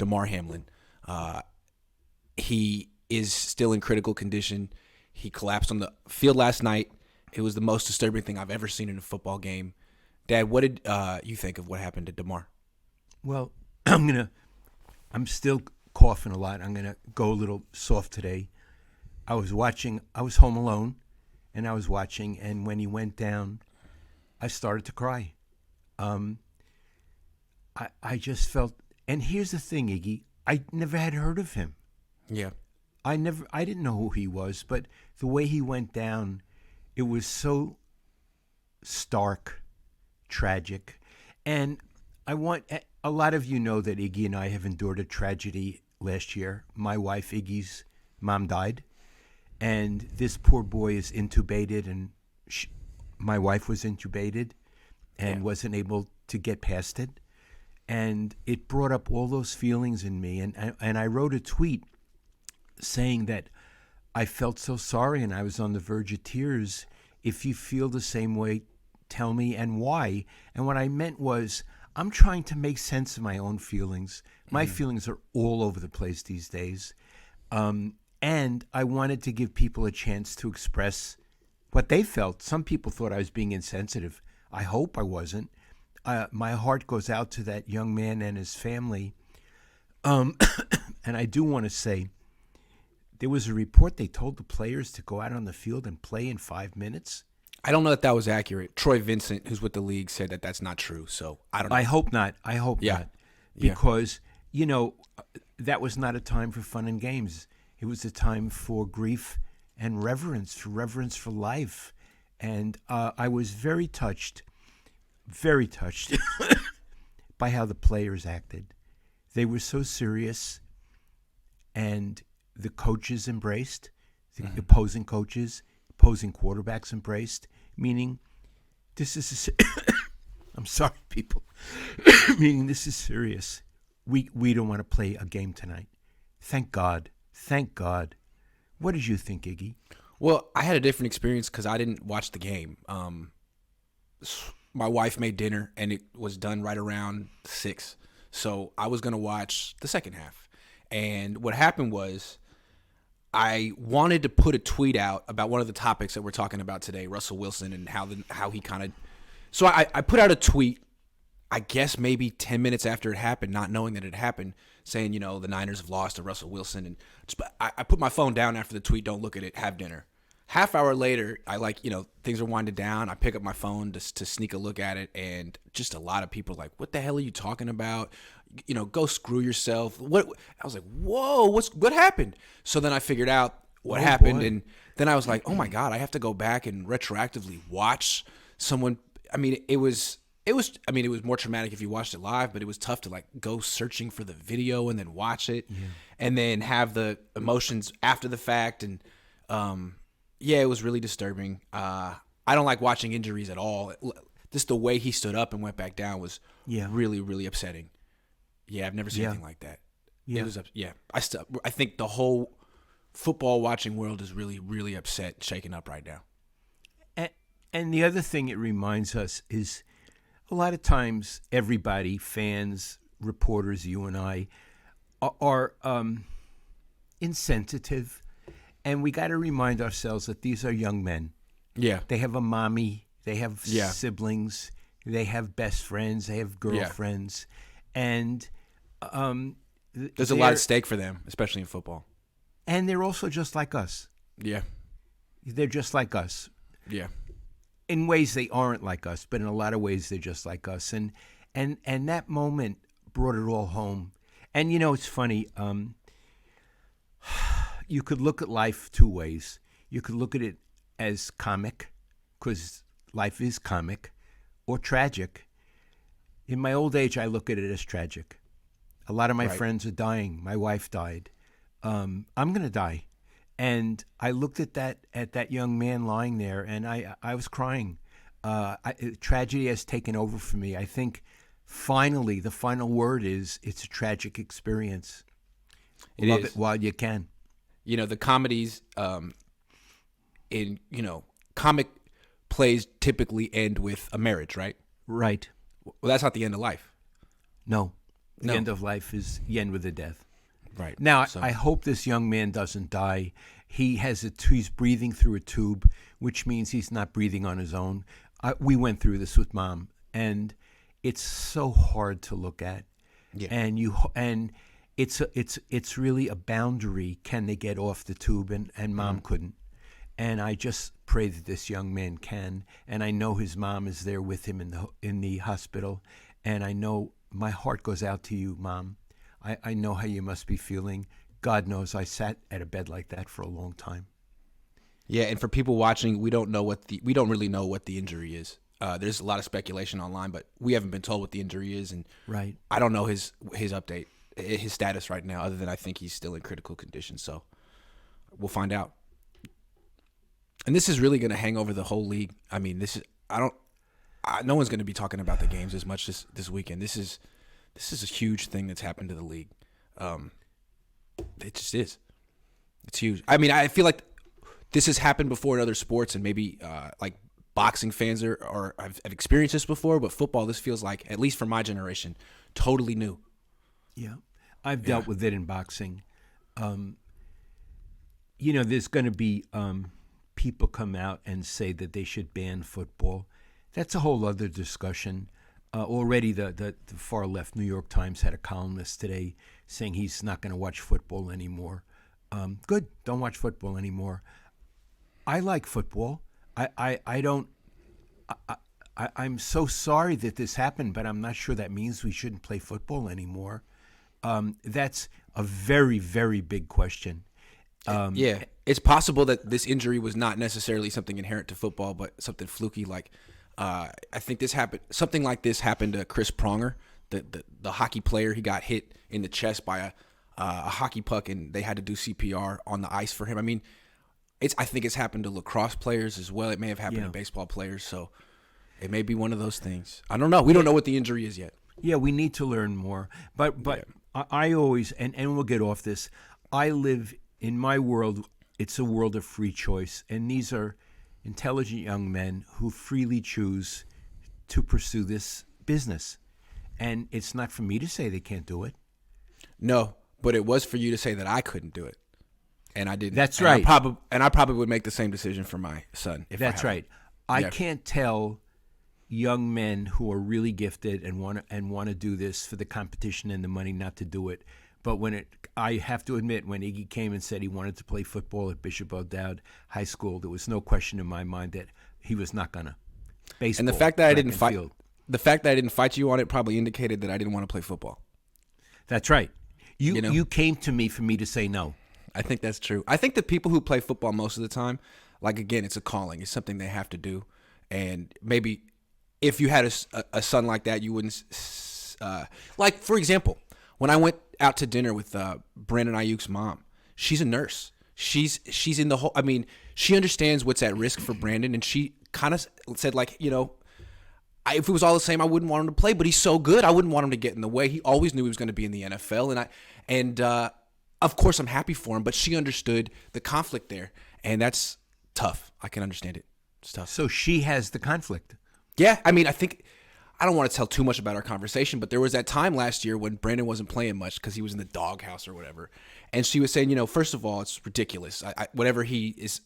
Damar Hamlin. He is still in critical condition. He collapsed on the field last night. It was the most disturbing thing I've ever seen in a football game. Dad, what did you think of what happened to Damar? Well, I'm still coughing a lot. I'm gonna go a little soft today. I was home alone, and I was watching, and when he went down, I started to cry. I just felt, and here's the thing, Iggy, I never had heard of him. Yeah. I didn't know who he was, but the way he went down, it was so stark, tragic. And a lot of you know that Iggy and I have endured a tragedy last year. My wife, Iggy's mom, died. And this poor boy is intubated, and my wife was intubated and wasn't able to get past it. And it brought up all those feelings in me. And I wrote a tweet saying that I felt so sorry and I was on the verge of tears. If you feel the same way, tell me and why. And what I meant was, I'm trying to make sense of my own feelings. My feelings are all over the place these days. And I wanted to give people a chance to express what they felt. Some people thought I was being insensitive. I hope I wasn't. My heart goes out to that young man and his family. And I do want to say, there was a report they told the players to go out on the field and play in 5 minutes. I don't know that was accurate. Troy Vincent, who's with the league, said that that's not true. So I don't know. I hope not. Not. Because, that was not a time for fun and games. It was a time for grief and reverence for life. And I was very touched by how the players acted. They were so serious, and the coaches embraced, the opposing coaches, opposing quarterbacks embraced, meaning this is I'm sorry, people. Meaning this is serious. We don't want to play a game tonight. Thank God. What did you think, Iggy? Well, I had a different experience because I didn't watch the game. My wife made dinner, and it was done right around 6. So I was going to watch the second half. And what happened was I wanted to put a tweet out about one of the topics that we're talking about today, Russell Wilson, and how he kind of – so I put out a tweet, I guess maybe 10 minutes after it happened, not knowing that it happened, saying, the Niners have lost to Russell Wilson. And I put my phone down after the tweet, don't look at it, have dinner. Half hour later, things are winding down. I pick up my phone to sneak a look at it, and just a lot of people are like, what the hell are you talking about? Go screw yourself. What? I was like, whoa, what happened? So then I figured out what happened, and then I was like, oh my God, I have to go back and retroactively watch someone. I mean, it was more traumatic if you watched it live, but it was tough to go searching for the video and then watch it, and then have the emotions after the fact. And it was really disturbing. I don't like watching injuries at all. Just the way he stood up and went back down was really, really upsetting. Yeah, I've never seen anything like that. Yeah. It was I think the whole football watching world is really, really upset, shaken up right now. And the other thing it reminds us is a lot of times everybody, fans, reporters, you and I, are insensitive. And we got to remind ourselves that these are young men. Yeah. They have a mommy. They have siblings. They have best friends. They have girlfriends. And there's a lot at stake for them, especially in football. And they're also just like us. Yeah. They're just like us. Yeah. In ways they aren't like us, but in a lot of ways they're just like us. And that moment brought it all home. And, it's funny. You could look at life two ways. You could look at it as comic, because life is comic, or tragic. In my old age, I look at it as tragic. A lot of my friends are dying. My wife died. I'm going to die. And I looked at that young man lying there, and I was crying. Tragedy has taken over for me. I think finally, the final word is it's a tragic experience. Love it while you can. The comedies comic plays typically end with a marriage, right? Right. Well, that's not the end of life. No. The No. end of life is the end with a death. Right. Now, So- I hope this young man doesn't die. He's breathing through a tube, which means he's not breathing on his own. We went through this with Mom, and it's so hard to look at. Yeah. And it's really a boundary. Can they get off the tube? And Mom couldn't. And I just pray that this young man can. And I know his mom is there with him in the hospital. And I know my heart goes out to you, Mom. I know how you must be feeling. God knows I sat at a bed like that for a long time. Yeah, and for people watching, we don't really know what the injury is. There's a lot of speculation online, but we haven't been told what the injury is, and Right. I don't know his update, his status right now, other than I think he's still in critical condition. So we'll find out. And this is really going to hang over the whole league. I mean, no one's going to be talking about the games as much this weekend. This is a huge thing that's happened to the league. It just is. It's huge. I mean, I feel like this has happened before in other sports, and maybe like boxing fans have experienced this before, but football, this feels like, at least for my generation, totally new. Yeah. I've dealt with it in boxing. There's going to be people come out and say that they should ban football. That's a whole other discussion. Already the far left New York Times had a columnist today saying he's not going to watch football anymore. Good, don't watch football anymore. I like football. I'm so sorry that this happened, but I'm not sure that means we shouldn't play football anymore. That's a very, very big question. Yeah, it's possible that this injury was not necessarily something inherent to football, but something fluky. Like, I think something like this happened to Chris Pronger, the hockey player. He got hit in the chest by a hockey puck, and they had to do CPR on the ice for him. I mean, I think it's happened to lacrosse players as well. It may have happened to baseball players, so it may be one of those things. I don't know. We don't know what the injury is yet. Yeah, we need to learn more. But I always, and we'll get off this, I live in my world. It's a world of free choice, and these are intelligent young men who freely choose to pursue this business. And it's not for me to say they can't do it. No, but it was for you to say that I couldn't do it, and I didn't. That's right. I probably would make the same decision for my son. That's right. I can't tell young men who are really gifted and want to do this for the competition and the money not to do it. But I have to admit, when Iggy came and said he wanted to play football at Bishop O'Dowd High School, there was no question in my mind that he was not gonna. Baseball. And the fact that I didn't fight, field. the fact that I didn't fight you on it probably indicated that I didn't want to play football. That's right. You know? You came to me for me to say no. I think that's true. I think the people who play football most of the time, like, again, it's a calling. It's something they have to do. And maybe if you had a son like that, you wouldn't. Like, for example, when I went out to dinner with Brandon Ayuk's mom, she's a nurse. She's in the whole. I mean, she understands what's at risk for Brandon, and she kind of said, like, if it was all the same, I wouldn't want him to play. But he's so good, I wouldn't want him to get in the way. He always knew he was going to be in the NFL, and of course I'm happy for him. But she understood the conflict there, and that's tough. I can understand it. It's tough. So she has the conflict. Yeah, I mean, I don't want to tell too much about our conversation, but there was that time last year when Brandon wasn't playing much because he was in the doghouse or whatever. And she was saying, first of all, it's ridiculous. Whatever he is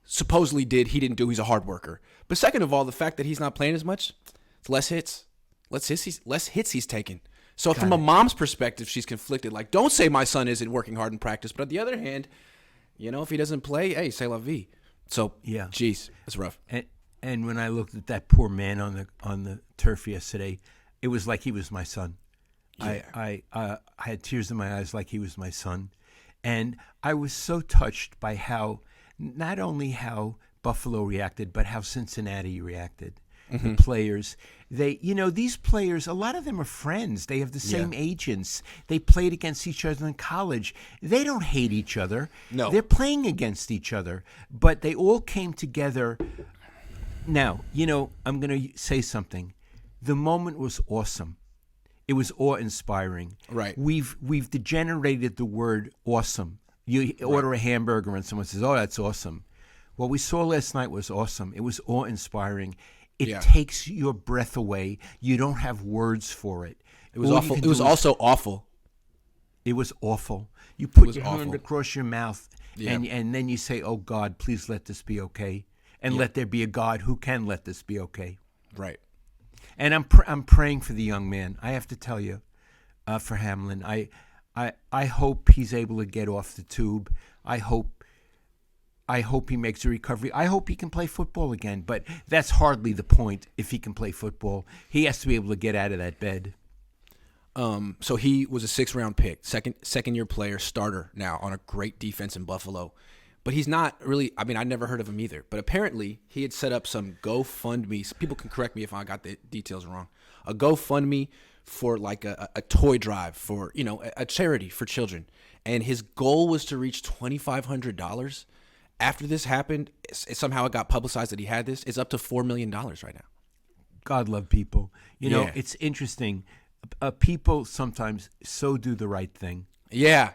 supposedly did, he didn't do. He's a hard worker. But second of all, the fact that he's not playing as much, it's less hits. Less hits he's taking. So from a mom's perspective, she's conflicted. Like, don't say my son isn't working hard in practice. But on the other hand, if he doesn't play, hey, c'est la vie. So, yeah, geez, it's rough. And when I looked at that poor man on the turf yesterday, it was like he was my son. Yeah. I had tears in my eyes like he was my son. And I was so touched by not only how Buffalo reacted, but how Cincinnati reacted. Mm-hmm. The players, these players, a lot of them are friends. They have the same agents. They played against each other in college. They don't hate each other. No. They're playing against each other, but they all came together. Now, I'm going to say something. The moment was awesome. It was awe-inspiring. Right. We've degenerated the word awesome. You order a hamburger and someone says, "Oh, that's awesome." What we saw last night was awesome. It was awe-inspiring. Yeah. takes your breath away. You don't have words for it. It was All you awful. can It was do is- also awful. It was awful. You put was your hand awful. across your mouth, Yeah. and then you say, "Oh God, please let this be okay," and let there be a God who can let this be okay. Right. And I'm praying for the young man. I have to tell you, for Hamlin, I hope he's able to get off the tube. I hope he makes a recovery. I hope he can play football again. But that's hardly the point. If he can play football, he has to be able to get out of that bed. So he was a 6th-round pick, second year player, starter now on a great defense in Buffalo. But he's not really, I mean, I never heard of him either. But apparently he had set up some GoFundMe. People can correct me if I got the details wrong. A GoFundMe for like a toy drive for, a charity for children. And his goal was to reach $2,500. After this happened, somehow it got publicized that he had this. It's up to $4 million right now. God love people. Yeah. It's interesting. People sometimes so do the right thing. Yeah.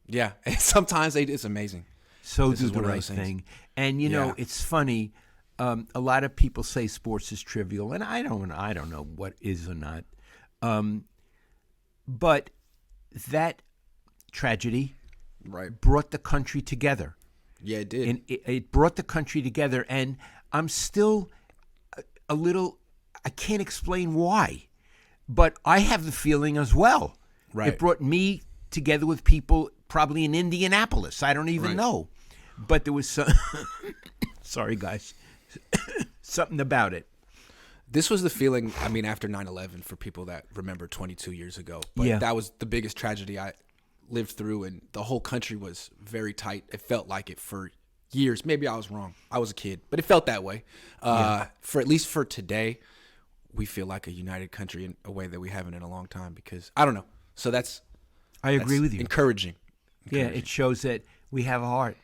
Yeah. Sometimes it's amazing. So This do is the one of right those things. thing. And Yeah. it's funny. A lot of people say sports is trivial, and I don't know what is or not. But that tragedy Right. brought the country together. Yeah, it did. And it brought the country together, and I'm still a little, I can't explain why, but I have the feeling as well. Right. It brought me together with people probably in Indianapolis. I don't even Right. know. But there was some, sorry guys, something about it. This was the feeling, I mean, after 9/11 for people that remember 22 years ago. But Yeah. that was the biggest tragedy I lived through, and the whole country was very tight. It felt like it for years. Maybe I was wrong. I was a kid, but it felt that way. For at least for today, we feel like a united country in a way that we haven't in a long time because, I don't know. So I agree with you. Encouraging. Yeah, it shows that we have a heart.